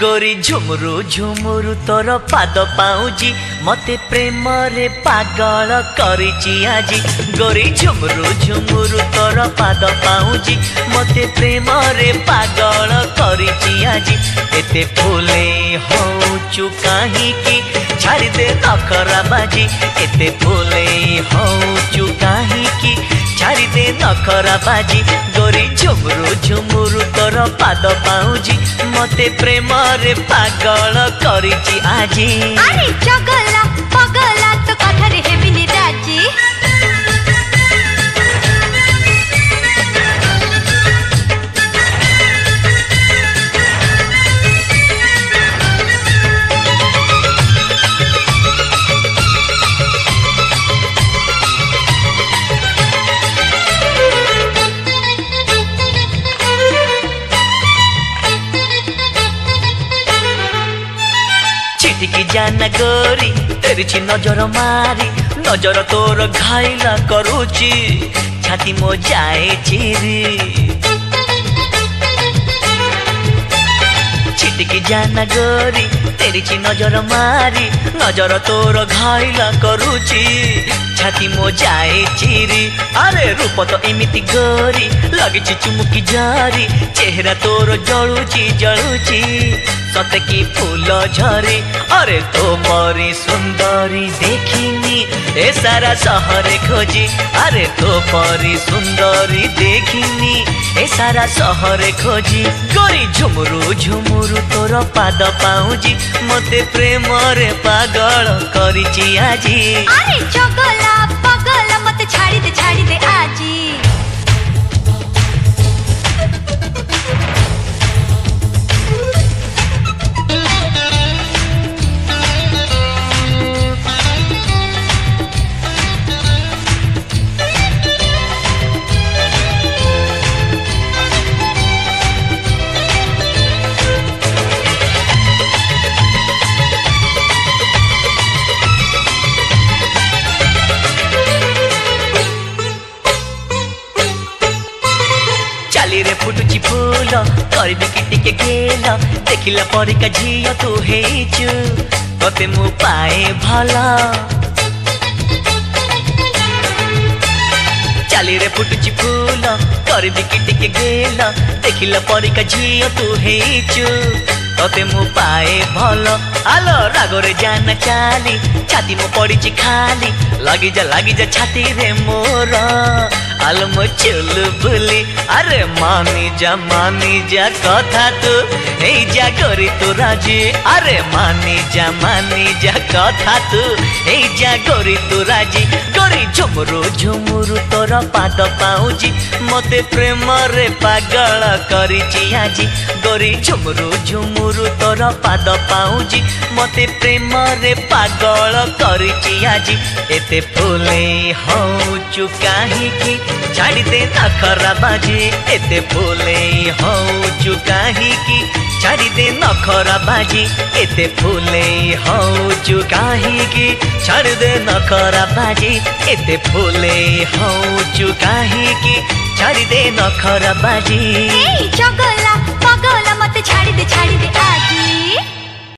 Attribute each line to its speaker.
Speaker 1: गोरी झुमुरु झुमुरु तोर पाद पाउजी मते प्रेम रे पागल करिची आजी। गोरी झुमुरु झुमुरु तोर पाद पाउजी मते प्रेम रे पागल करिची आजी। एते फूले होचु काहीकि छाड़ी दे नखरा बाजी। एते फूले होचु काहीकि छाड़ी दे नखरा बाजी। गोरी झुमुरु झुमुरु तोर पाद पाउजी मते प्रेम रे पागल करिची आजी।
Speaker 2: अरे चगला पगला तो कथा रे हेबिनी राजी।
Speaker 1: छिटिकी जाना गोरी तेरी नजर मारी नजर तोर घायला करूची छाती मो जाए चिरी। छिटिकी जाना गोरी तेरी नजर मारी नजर तोर घायला करूची छाती मो जाए चिरी। अरे रूप तो एमिति गोरी लगिची चुमुकी जारी चेहरा तोर जलुची जलुची सते की फूल झरे। अरे तो परी सुंदरी देखिनी ए सारा शहर खोजी। अरे तो परी सुंदरी देखिनी ए सारा शहर खोजी। गोरी झुमुरु झुमुरु तोर पाद पाउजी मते प्रेम रे पागल करिची आजी।
Speaker 2: अरे चगला पगला मते छाड़ी दे आजी।
Speaker 1: रे फुटुची फूल करबी कि टिके गेल देखिला परिका झियो तू हेचु तते मु पाए भला। चाली रे फुटुची फूल करबी कि टिके गेल देखिला परिका झियो तू हेचु तते मु पाए भल। आलो रागरे जाना चाली छाती मो पड़ीची खाली लगी जा छाती रे मोर। आलो मो चुलु बुली अरे मानी जा कथा तू ए जा गोरी तू राजी। अरे मानी जा कथा तू ए जा गोरी तू राजी। गोरी झुमुरु झुमुरु तोर पाद पाउजी मते प्रेम रे पागल करिची आजी। गोरी झुमुरु झुमुरु तोर पाद पाउजी मते प्रेम रे पागल करिची आजी। एते फूले होचु काहीकि छाड़ी दे नखरा बाजी। एते फूले होचु काहीकि छाड़ी दे नखरा बाजी। एते फूले होचु काहीकि छाड़ी दे नखरा बाजी। एते फूले होचु काहीकि छाड़ी दे नखरा बाजी।
Speaker 2: चगला पगला मते छाड़ी दे आजी।